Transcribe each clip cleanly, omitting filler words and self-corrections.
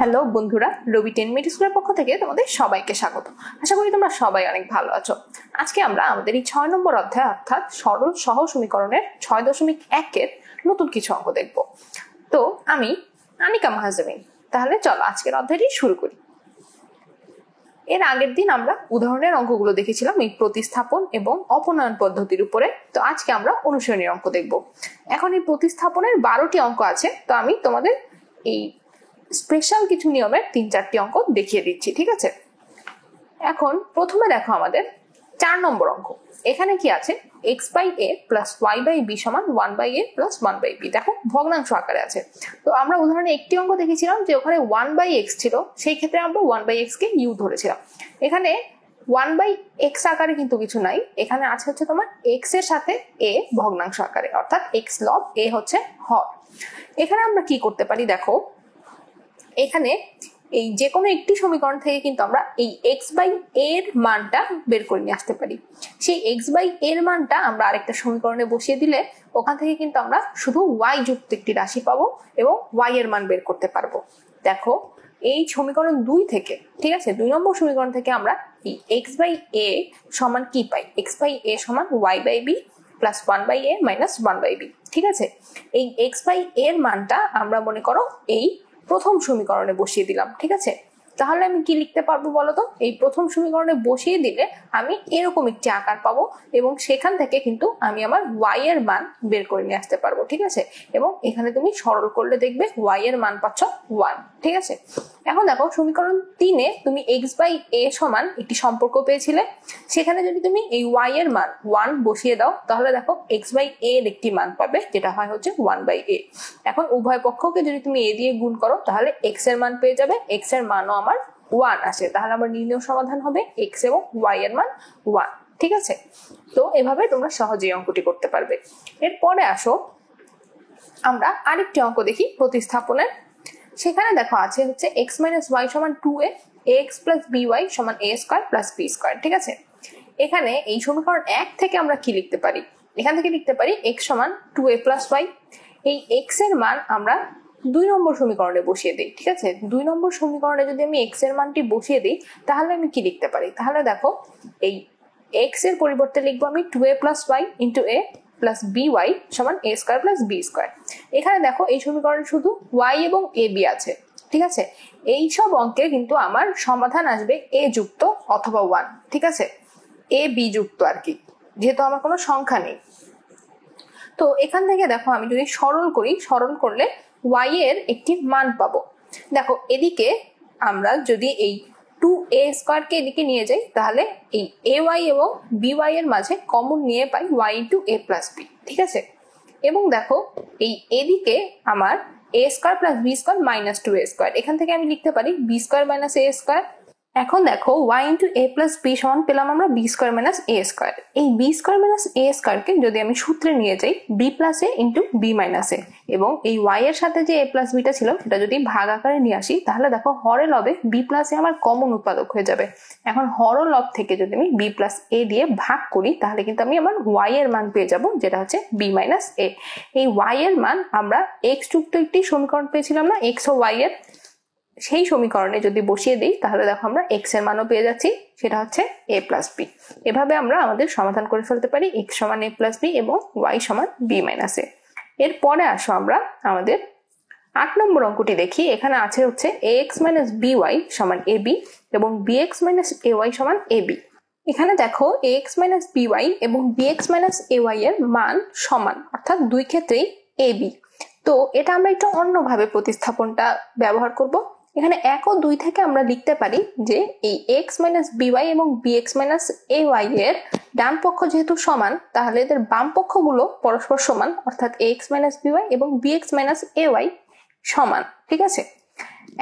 Hello বন্ধুরা, রবি 10 minute স্কুলের পক্ষ থেকে তোমাদের সবাইকে স্বাগত। আশা করি তোমরা সবাই অনেক ভালো আছো। আজকে আমরা আমাদের এই 6 নম্বর অধ্যায় অর্থাৎ সরল সহ সমীকরণের 6.1 এর নতুন কিছু অঙ্ক দেখব। তো আমি আনিকা মাহাজমিন। তাহলে চলো আজকের অধ্যায়টি শুরু করি। এর আগের দিন আমরা উদাহরণের অঙ্কগুলো দেখেছিলাম এই প্রতিস্থাপন এবং অপনয়ন পদ্ধতির উপরে। তো আজকে আমরা অনুশীলনীর অঙ্ক দেখব। এখন এই প্রতিস্থাপনের 12টি অঙ্ক আছে। তো আমি তোমাদের এই স্পেশাল কিছু নিয়মের 3-4টি অঙ্ক দেখিয়ে দিচ্ছি, ঠিক আছে? এখন প্রথমে দেখো আমাদের 4 নম্বর অঙ্ক। এখানে কি আছে? x/a + y/b = 1/a + 1/b। দেখো ভগ্নাংশ আকারে আছে। তো আমরা উদাহরণে একটি অঙ্ক দেখেছিলাম যে ওখানে 1/x ছিল, সেই ক্ষেত্রে আমরা 1/x কে u ধরেছিলাম। এখানে 1/x আকারে কিন্তু কিছু নাই, এখানে আছে হচ্ছে তোমার x এর সাথে a ভগ্নাংশ আকারে, অর্থাৎ x লব a হচ্ছে হর। এখানে আমরা কি করতে পারি দেখো, এখানে এই যে কোনো একটি সমীকরণ থেকে কিন্তু আমরা এই x/a এর মানটা বের করে নিয়ে আসতে পারি। সেই x/a এর মানটা আমরা আরেকটা সমীকরণে বসিয়ে দিলে ওখান থেকে কিন্তু আমরা শুধু y যুক্ত একটি রাশি পাবো এবং y এর মান বের করতে পারবো। দেখো এই সমীকরণ 2 থেকে, ঠিক আছে, 2 নম্বর সমীকরণ থেকে আমরা এই x/a সমান কি পাই? x/a সমান y/b + 1/a - 1/b, ঠিক আছে? এই x/a এর মানটা আমরা মনে করো এই প্রথম সমীকরণে বসিয়ে দিলাম, ঠিক আছে? তাহলে আমি কি লিখতে পারবো বলতো? এই প্রথম সমীকরণে বসিয়ে দিলে আমি এরকম একটি আকার পাবো এবং সেখান থেকে কিন্তু আমি আমার y এর মান বের করে নিয়ে আসতে পারবো, ঠিক আছে? এবং এখানে তুমি সরল করলে দেখবে y এর মান পাচ্ছ 1, ঠিক আছে? এখন দেখো সমীকরণ 3-এ তুমি x/a সমান একটি সম্পর্ক পেয়েছিলে, সেখানে যদি তুমি এই y এর মান 1 বসিয়ে দাও তাহলে দেখো x/a এর একটি মান পাবে যেটা হয় হচ্ছে 1/a। এখন উভয় পক্ষকে যদি তুমি a দিয়ে গুণ করো তাহলে x এর মান পেয়ে যাবে, x এর মানও আমার 1 আসে, তাহলে আমার নির্ণয় সমাধান হবে x এবং y এর মান 1, ঠিক আছে? তো এভাবে তোমরা সহজেই অঙ্কটি করতে পারবে। এরপরে আসো আমরা আরেকটি অঙ্ক দেখি প্রতিস্থাপনের। সেখানে দেখো আছে হচ্ছে x - y = 2a, ax + by = a² + b², ঠিক আছে? এখানে এই সমীকরণ 1 থেকে আমরা কি লিখতে পারি? এখান থেকে লিখতে পারি x = 2a + y। এই x এর মান আমরা 2 নম্বর সমীকরণে বসিয়ে দিই, ঠিক আছে? 2 নম্বর সমীকরণে যদি আমি x এর মানটি বসিয়ে দিই তাহলে আমি কি লিখতে পারি? তাহলে দেখো এই x এর পরিবর্তে লিখবো আমি 2a + y * a + by = a² + b²। এখানে দেখো এই সমীকরণে শুধু y এবং ab আছে, ঠিক আছে? এই সব অঙ্কে কিন্তু আমার সমাধান আসবে a যুক্ত অথবা 1, ঠিক আছে? a b যুক্ত আর কি, যেহেতু আমার কোনো সংখ্যা নেই। তো এখান থেকে দেখো আমি যদি সরল করি, সরল করলে y এর একটি মান পাবো। দেখো এদিকে আমরা যদি এই 2a² কে এদিকে নিয়ে যাই তাহলে এই ay এবং by এর মাঝে কমন নিয়ে পাই y * a + b, ঠিক আছে? এবং দেখো এই এদিকে আমার a² + b² - 2a², এখান থেকে আমি লিখতে পারি b² - a²। এখন দেখো y * a + b সমান পেলাম আমরা b² - a²। এই b² - a² কে যদি আমি সূত্রে নিয়ে যাই b + a * b - a, এবং এই y এর সাথে যে a + b টা ছিল সেটা যদি ভাগ আকারে নিয়ে আসি তাহলে দেখো হরে লবে b + a আমার কমন উৎপাদক হয়ে যাবে। এখন হর লব থেকে যদি আমি b + a দিয়ে ভাগ করি তাহলে কিন্তু আমি আমার y এর মান পেয়ে যাব, যেটা হচ্ছে b - a। এই y এর মান আমরা x যুক্ত একটি সমীকরণ পেয়েছিলাম না, x ও y এর, সেই সমীকরণে যদি বসিয়ে দিই তাহলে দেখো আমরা x এর মানও পেয়ে যাচ্ছি, সেটা হচ্ছে a + b। এভাবে আমরা আমাদের সমাধান করে ফেলতে পারি x = a + b এবং y = b - a। এরপরে আসো আমরা আমাদের 8 নম্বর অঙ্কটি দেখি। এখানে আছে হচ্ছে ax - by = ab এবং bx - ay = ab। এখানে দেখো ax - by এবং bx - ay এর মান সমান, অর্থাৎ দুই ক্ষেত্রেই ab। তো এটা আমরা একটু অন্যভাবে প্রতিস্থাপনটা ব্যবহার করব। এখানে 1 ও 2 থেকে আমরা লিখতে পারি যে এই x - by এবং bx - ay এর ডান পক্ষ যেহেতু সমান তাহলে এদের বাম পক্ষগুলো পরস্পর সমান, অর্থাৎ ax - by এবং bx - ay সমান, ঠিক আছে?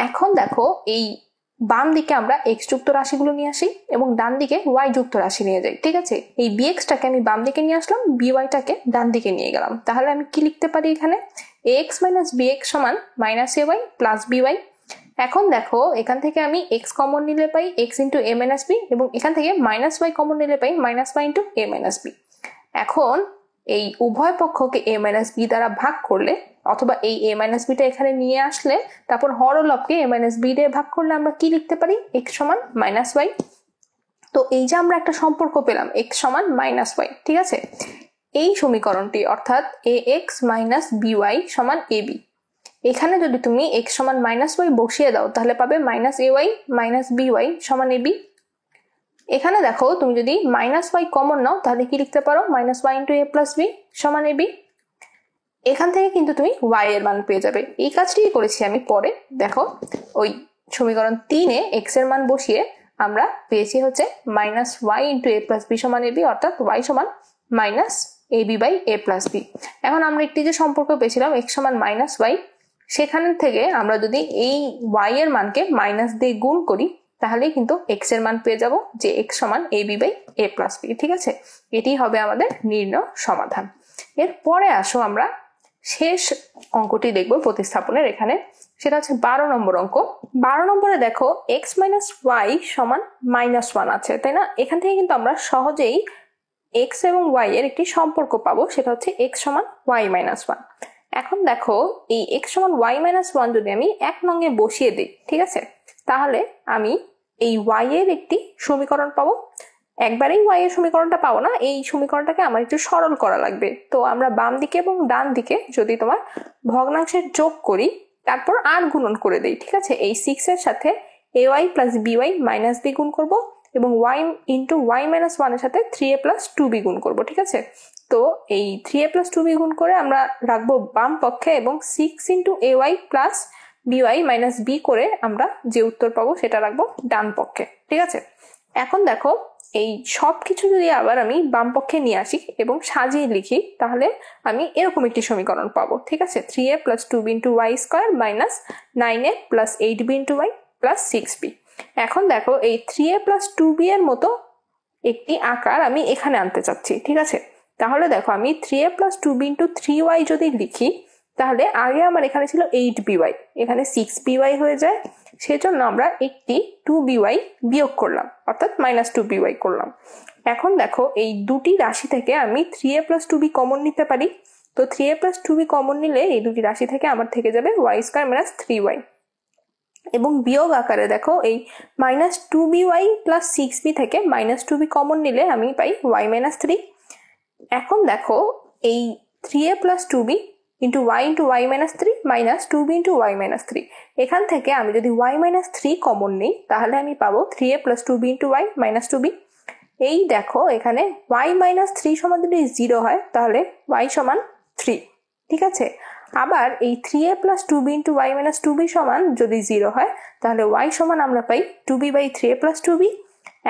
এখন দেখো এই বাম দিকে আমরা x যুক্ত রাশিগুলো নিয়ে আসি এবং ডান দিকে y যুক্ত রাশি নিয়ে যাই, ঠিক আছে? এই bx টাকে আমি বাম দিকে নিয়ে আসলাম, by টাকে ডান দিকে নিয়ে গেলাম। তাহলে আমি কি লিখতে পারি? এখানে ax - bx = -ay + by। এখন দেখো এখান থেকে আমি x কমন নিলে পাই x * a - b এবং এখান থেকে -y কমন নিলে পাই -y * a - b। এখন এই উভয় পক্ষকে a মাইনাস বি দ্বারা ভাগ করলে অথবা এই a মাইনাস বিটা এখানে নিয়ে আসলে তারপর হরলবকে a মাইনাস বি দিয়ে ভাগ করলে আমরা কি লিখতে পারি, x সমান মাইনাস ওয়াই। তো এই যে আমরা একটা সম্পর্ক পেলাম x সমান মাইনাস ওয়াই, ঠিক আছে। এই সমীকরণটি অর্থাৎ ax মাইনাস by সমান ab, এখানে যদি তুমি x সমান মাইনাস ওয়াই বসিয়ে দাও তাহলে পাবে মাইনাস ay মাইনাস by সমান ab। এখানে দেখো তুমি যদি মাইনাস ওয়াই কমন নাও তাহলে কি লিখতে পারো, minus y into a plus b সমান ab। এখান থেকে কিন্তু তুমি y এর মান পেয়ে যাবে। এই কাজটি করেছি আমি পরে, দেখো ওই সমীকরণ 3-এ x এর মান বসিয়ে আমরা পেয়েছি হচ্ছে minus y into a plus b সমান ab, অর্থাৎ y সমান minus ab by a plus b. এখন আমরা একটি যে সম্পর্ক পেয়েছিলাম x সমান মাইনাস ওয়াই, সেখান থেকে আমরা যদি এই y এর মানকে মাইনাস দিয়ে গুণ করি তাহলে কিন্তু x এর মান পেয়ে যাব যে x সমান ab by a plus b, ঠিক আছে। এটি হবে আমাদের নির্ণয় সমাধান। এরপরে আসো আমরা শেষ অঙ্কটি দেখব প্রতিস্থাপনের, এখানে সেটা হচ্ছে 12 নম্বর অঙ্ক। 12 নম্বরে দেখো x মাইনাস ওয়াই সমান মাইনাস ওয়ান আছে, তাই না। এখান থেকে কিন্তু আমরা সহজেই x এবং y এর একটি সম্পর্ক পাবো, সেটা হচ্ছে x সমান y মাইনাস ওয়ান। এখন দেখো এই x সমান y মাইনাস ওয়ান যদি আমি 1 নঙে বসিয়ে দিই, ঠিক আছে, তাহলে আমি এই y এর একটি সমীকরণ পাবো। একবারেই y এর সমীকরণটা পাবো না, এই সমীকরণটাকে আমার একটু সরল করা লাগবে। তো আমরা বাম দিকে এবং ডান দিকে যদি তোমার ভগ্নাংশের যোগ করি তারপর আর গুণন করে দেই, ঠিক আছে। এই 6 এর সাথে ay plus by minus b গুণ করবো এবং y into y minus one এর সাথে 3a প্লাস 2b গুণ করবো, ঠিক আছে। তো এই 3a প্লাস 2b গুণ করে আমরা রাখবো বাম পক্ষে এবং 6 into ay plus by minus b করে আমরা যে উত্তর পাবো সেটা রাখবো ডান পক্ষে, ঠিক আছে। এখন দেখো এই সব কিছু যদি আবার আমি বাম পক্ষে নিয়ে আসি এবং সাজিয়ে লিখি তাহলে আমি এরকম একটি সমীকরণ পাবো, ঠিক আছে। 3a plus 2b into y square minus 9a plus 8b into y plus 6b। এখন দেখো এই 3a প্লাস 2b এর মতো একটি আকার আমি এখানে আনতে চাচ্ছি, ঠিক আছে। তাহলে দেখো আমি 3a plus 2b into 3y যদি লিখি তাহলে আগে আমার এখানে ছিল 8by, এখানে 6by হয়ে যায়, সেজন্য আমরা একটি 2by বিয়োগ করলাম অর্থাৎ মাইনাস 2by করলাম। এখন দেখো এই দুটি রাশি থেকে আমি 3a প্লাস 2b কমন নিতে পারি। তো 3a প্লাস 2b কমন নিলে এই দুটি রাশি থেকে আমার থেকে যাবে y স্কয়ার মাইনাস 3y এবং বিয়োগ আকারে দেখো এই মাইনাস 2by প্লাস 6b থেকে মাইনাস 2b কমন নিলে আমি পাই y মাইনাস 3। এখন দেখো এই 3a plus 2b into y into y minus 3 minus 2b into y minus 3, এখান থেকে আমি যদি y মাইনাস 3 কমন নিই তাহলে আমি পাবো 3a plus 2b into y minus 2b। এই দেখো এখানে y মাইনাস 3 সমান যদি 0 হয় তাহলে y সমান 3, ঠিক আছে। আবার এই 3a plus 2b into y minus 2b সমান যদি 0 হয় তাহলে y সমান আমরা পাই 2b by 3a plus 2b।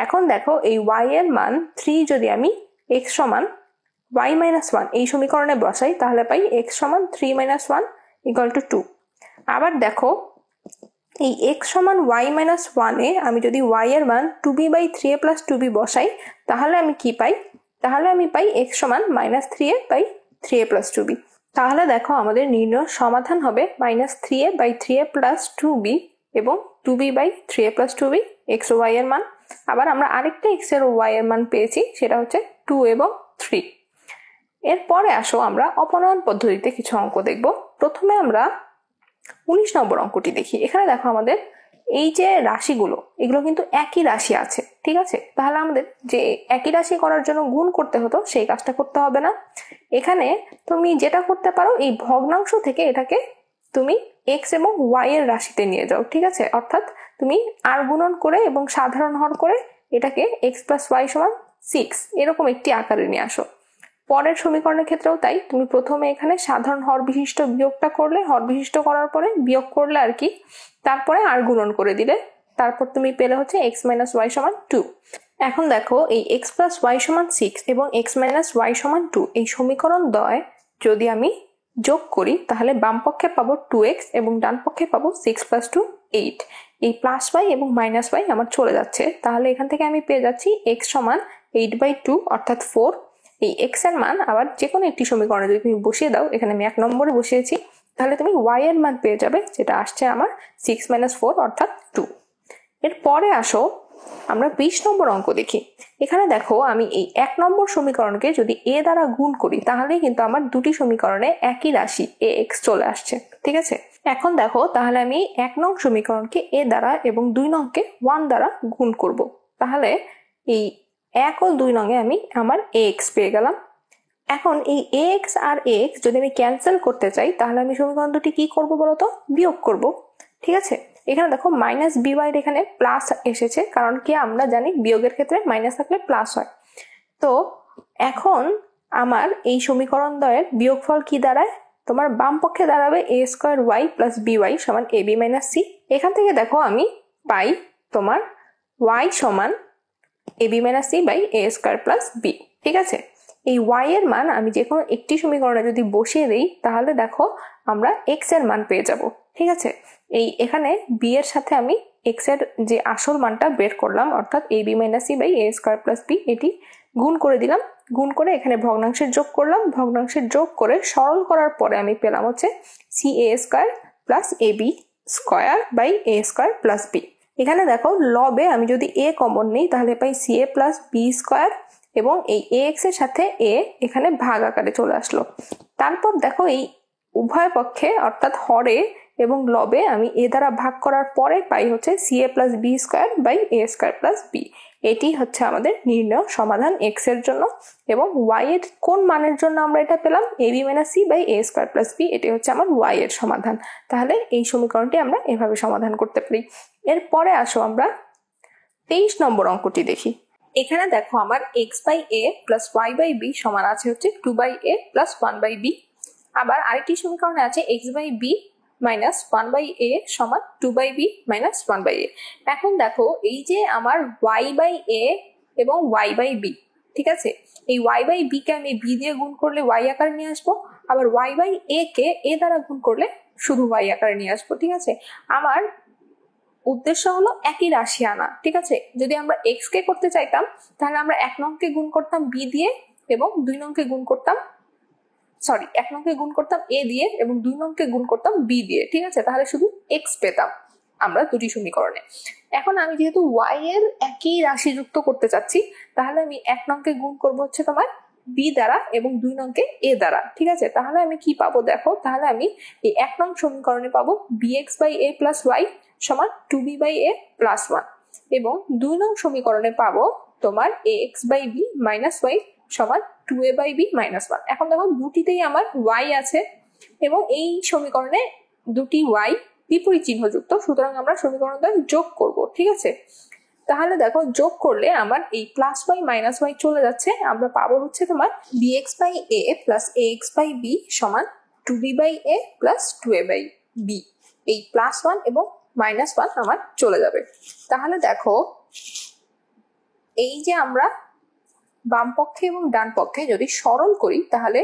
এখন দেখো এই y এর মান 3 যদি আমি x সমান y মাইনাস 1 এই সমীকরণে বসাই তাহলে পাই x সমান 3 মাইনাস 1 ইকুয়াল টু 2। আবার দেখো এই x সমান y মাইনাস 1 এ আমি যদি y এর মান 2b by 3a plus 2b বসাই তাহলে আমি কি পাই, তাহলে আমি পাই x সমান minus 3a by 3a plus 2b। তাহলে দেখো আমাদের নির্ণয় সমাধান হবে minus 3a by 3a plus 2b এবং 2b by 3a plus 2b x ও y এর মান। আবার আমরা আরেকটা x এর ও y এর মান পেয়েছি, সেটা হচ্ছে 2 এবং 3। এরপরে আসো আমরা অপনয়ন পদ্ধতিতে কিছু অঙ্ক দেখব। প্রথমে আমরা 19 নম্বর অঙ্কটি দেখি। এখানে দেখো আমাদের এই যে রাশিগুলো এগুলো কিন্তু একই রাশি আছে, ঠিক আছে। তাহলে আমাদের যে একই রাশি করার জন্য গুণ করতে হতো সেই কাজটা করতে হবে না। এখানে তুমি যেটা করতে পারো এই ভগ্নাংশ থেকে এটাকে তুমি x এবং y এর রাশিতে নিয়ে যাও, ঠিক আছে। অর্থাৎ তুমি আর গুণন করে এবং সাধারণ হর করে এটাকে x প্লাস y সমান 6 এরকম একটি আকারে নিয়ে আসো। পরের সমীকরণের ক্ষেত্রেও তাই, তুমি প্রথমে এখানে সাধারণ হর বিশিষ্ট বিয়োগটা করলে, হর বিশিষ্ট করার পরে বিয়োগ করলে আর কি, তারপরে আর গুণন করে দিলে, তারপর তুমি পেলে হচ্ছে x মাইনাস y সমান 2। এখন দেখো এই x প্লাস y সমান 6 এবং x মাইনাস y সমান 2 এই সমীকরণ দ্বয় যদি আমি যোগ করি তাহলে বাম পক্ষে পাবো 2x এবং ডান পক্ষে পাবো 6 প্লাস 2 8। এই প্লাস y এবং মাইনাস y আমার চলে যাচ্ছে, তাহলে এখান থেকে আমি পেয়ে যাচ্ছি x সমান 8/2 অর্থাৎ 4। এই x এর মান আবার যে কোনো একটি সমীকরণে যদি তুমি বসিয়ে দাও, এখানে আমি 1 নম্বরে বসিয়েছি, তাহলে তুমি y এর মান পেয়ে যাবে যেটা আসছে আমার 6 - 4 অর্থাৎ 2। এরপরে আসো আমরা 20 নম্বর অঙ্ক দেখি। এখানে দেখো আমি এই 1 নম্বর সমীকরণকে যদি a দ্বারা গুণ করি তাহলেই কিন্তু আমার দুটি সমীকরণে একই রাশি ax চলে আসছে, ঠিক আছে। এখন দেখো তাহলে আমি 1 নং সমীকরণকে a দ্বারা এবং 2 নংকে 1 দ্বারা গুণ করব। তাহলে এই 1 ও 2 নংয়ে আমি আমার ax পেয়ে গেলাম। এখন এই ax আর ax যদি আমি ক্যান্সেল করতে চাই তাহলে আমি সমীকরণ দুটি কি করব বলতো, বিয়োগ করব, ঠিক আছে। এখানে দেখো মাইনাস বি ওয়াই এখানে প্লাস এসেছে, কারণ কি আমরা জানি বিয়োগের ক্ষেত্রে মাইনাস থাকলে প্লাস হয়। তো এখন আমার এই সমীকরণ দ্বয়ের বিয়োগফল কি দাঁড়ায়, তোমার বাম পক্ষে দাঁড়াবে a square y plus b y সমান এ বি মাইনাস সি। এখান থেকে দেখো আমি পাই তোমার y সমান a b minus c by a square plus b, ঠিক আছে। এই y এর মান আমি যে কোনো একটি সমীকরণে যদি বসিয়ে দেই তাহলে দেখো আমরা x এর মান পেয়ে যাব, ঠিক আছে। এই এখানে b এর সাথে আমি x এর যে আসল মানটা বের করলাম অর্থাৎ a b minus c by a square plus b, এটি গুণ করে দিলাম। গুণ করে এখানে ভগ্নাংশের যোগ করলাম, ভগ্নাংশের যোগ করে সরল করার পরে আমি পেলাম হচ্ছে c a square plus a b square by a square plus b। এখানে দেখো লবে আমি যদি a কমন নিই তাহলে পাই c a plus b square এবং এই ax এর সাথে a এখানে ভাগ আকারে চলে আসলো। তারপর দেখো এই উভয় পক্ষে অর্থাৎ হরে এবং লবে আমি a দ্বারা ভাগ করার পরে পাই হচ্ছে c a plus b square by a square plus b। এটি হচ্ছে আমাদের নির্ণয় সমাধান x এর জন্য, এবং y এর কোন মানের জন্য আমরা এটা পেলাম a b minus c by a square plus b, এটি হচ্ছে আমার y এর সমাধান। তাহলে এই সমীকরণটি আমরা এভাবে সমাধান করতে পারি। এরপরে আসো আমরা 23 নম্বর অঙ্কটি দেখি। এখানে দেখো আমার x by a plus y by b সমান আছে হচ্ছে 2 by a plus 1 by b। আবার আরেকটি সমীকরণে আছে x by b minus 1 by a সমান 2 বাই b মাইনাস 1 বাই a। এখন দেখো এই যে আমার y বাই a এবং y বাই b, ঠিক আছে। এই y বাই b কে আমি b দিয়ে গুণ করলে y আকারে নিয়ে আসবো, আবার y বাই a কে a দ্বারা গুণ করলে শুধু y আকারে নিয়ে আসবো, ঠিক আছে। আমার উদ্দেশ্য হলো একই রাশি আনা, ঠিক আছে। যদি আমরা x কে করতে চাইতাম তাহলে আমরা 1 নংকে গুণ করতাম b দিয়ে এবং 2 নংকে গুণ করতাম 1 নংকে গুণ করতাম a দিয়ে এবং 2 নংকে গুণ করতাম b দিয়ে, ঠিক আছে। তাহলে শুধু x পেতাম আমরা দুটি সমীকরণে। এখন আমি যেহেতু y এর একই রাশি যুক্ত করতে চাচ্ছি তাহলে আমি 1 নংকে গুণ করব হচ্ছে তোমার b দ্বারা এবং 2 নংকে a দ্বারা, ঠিক আছে। তাহলে আমি কি পাবো দেখো, তাহলে আমি এই 1 নং সমীকরণে পাবো bx by a plus y সমান 2b বাই a প্লাস 1, এবং 2 নং সমীকরণে পাবো তোমার ax by b minus y সমান 2a বাই b মাইনাস 1। এখন দেখো দুটিতেই আমার y আছে এবং এই সমীকরণে দুটি y বিপরীত চিহ্ন যুক্ত, সুতরাং আমরা সমীকরণটা যোগ করব, ঠিক আছে। তাহলে দেখো যোগ করলে আমার এই প্লাস y মাইনাস y চলে যাচ্ছে, আমরা পাবো হচ্ছে তোমার bx by a plus ax by b সমান 2b by a plus 2a by b। এই প্লাস 1 এবং মাইনাস 1 আমার চলে যাবে। তাহলে দেখো এই যে আমরা বাম পক্ষে এবং ডান পক্ষে যদি সরল করি তাহলে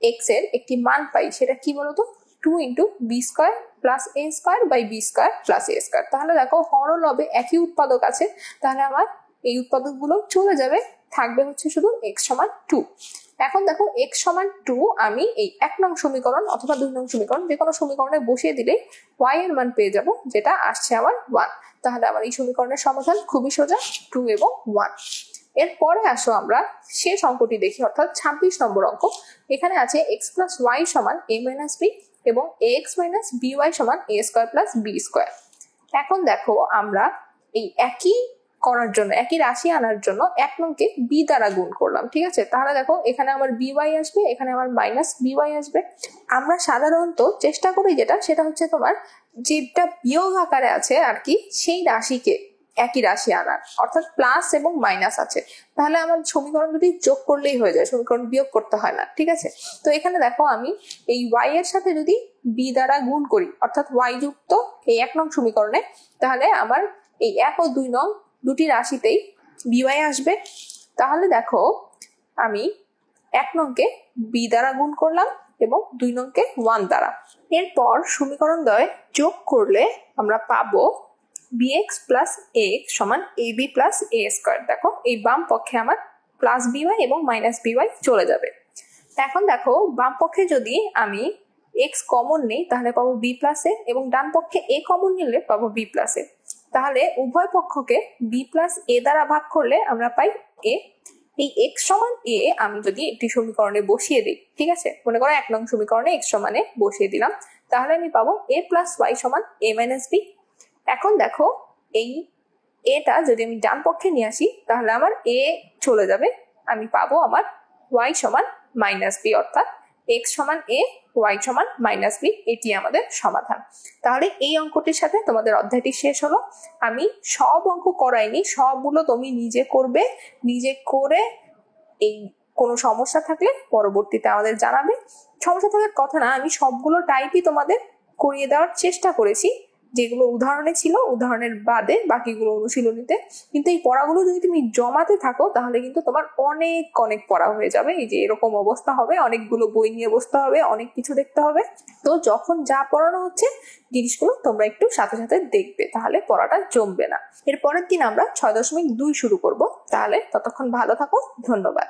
x এর একটি মান পাই, সেটা কি বলতো 2 into b square plus a square by b square plus a square. তাহলে দেখো হর লবে একই উৎপাদক আছে, তাহলে আমার এই উৎপাদকগুলো চলে যাবে, থাকবে হচ্ছে শুধু x সমান 2। এখন দেখো x সমান 2 আমি এই 1 নং সমীকরণ অথবা 2 নং সমীকরণ যে কোনো সমীকরণে বসিয়ে দিলে y এর মান পেয়ে যাব, যেটা আসছে আমার 1। তাহলে আমার এই সমীকরণের সমাধান খুবই সোজা, 2 এবং 1। এরপরে আসো আমরা শেষ অঙ্কটি দেখি, অর্থাৎ 26 নম্বর অঙ্ক। এখানে আছে x প্লাস y সমান a মাইনাস b এবং ax মাইনাস by সমান a square plus b square. এখন দেখো আমরা এই একই করার জন্য, একই রাশি আনার জন্য 1 নংকে b দ্বারা গুণ করলাম, ঠিক আছে। তাহলে দেখো এখানে আমার by আসবে, এখানে আমার মাইনাস by আসবে। আমরা সাধারণত চেষ্টা করি সেটা হচ্ছে তোমার যেটা বিয়োগ আকারে আছে আর কি, সেই রাশিকে একই রাশি আনার, অর্থাৎ প্লাস এবং মাইনাস আছে, তাহলে আমার সমীকরণ দুটি যোগ করলেই হয়ে যায়, সমীকরণ বিয়োগ করতে হয় না, ঠিক আছে। তো এখানে দেখো আমি এই y এর সাথে যদি b দ্বারা গুণ করি অর্থাৎ y যুক্ত এই 1 নং সমীকরণে, তাহলে আমার এই 1 ও 2 নং দুটি রাশিতেই by আসবে। তাহলে দেখো আমি 1 নংকে b দ্বারা গুণ করলাম এবং 2 নংকে 1 দ্বারা। এরপর সমীকরণ দ্বয় যোগ করলে আমরা পাবো bx প্লাস ax সমান ab প্লাস a স্কয়ার। দেখো এই বাম পক্ষে আমার প্লাস by এবং মাইনাস by চলে যাবে। এখন দেখো বাম পক্ষে যদি আমি x কমন নেই তাহলে পাবো b প্লাস a এবং ডান পক্ষে a কমন নিলে পাবো b প্লাস a। তাহলে উভয় পক্ষকে বি প্লাস এ দ্বারা ভাগ করলে আমরা পাই এ। এই এক্স সমান এ আমি যদি একটি সমীকরণে বসিয়ে দিই, ঠিক আছে, মনে করো 1 নং সমীকরণে এক্স সমানে বসিয়ে দিলাম, তাহলে আমি পাবো এ প্লাস ওয়াই সমান এ মাইনাস বি। এখন দেখো এই এটা যদি আমি ডান পক্ষে নিয়ে আসি তাহলে আমার এ চলে যাবে, আমি পাবো আমার ওয়াই সমান মাইনাস বি, অর্থাৎ এক্স সমান এ ওয়াই সমান মাইনাস বি। এটি আমাদের সমাধান। তাহলে এই অঙ্কটির সাথে তোমাদের অধ্যায়টি শেষ হলো। আমি সব অঙ্ক করাইনি, সবগুলো তুমি নিজে করবে, নিজে করে এই কোনো সমস্যা থাকলে পরবর্তীতে আমাদের জানাবে। সমস্যা থাকার কথা না, আমি সবগুলো টাইপই তোমাদের করিয়ে দেওয়ার চেষ্টা করেছি, যেগুলো উদাহরণে ছিল উদাহরণের বাদে বাকিগুলো অনুশীলনীতে। কিন্তু এই পড়াগুলো যদি তুমি জমাতে থাকো তাহলে কিন্তু তোমার অনেক অনেক পড়া হয়ে যাবে। এই যে এরকম অবস্থা হবে, অনেকগুলো বই নিয়ে বসতে হবে, অনেক কিছু দেখতে হবে। তো যখন যা পড়ানো হচ্ছে জিনিসগুলো তোমরা একটু সাথে সাথে দেখবে, তাহলে পড়াটা জমবে না। এর পরের দিন আমরা 6.2 শুরু করব। তাহলে ততক্ষণ ভালো থাকো, ধন্যবাদ।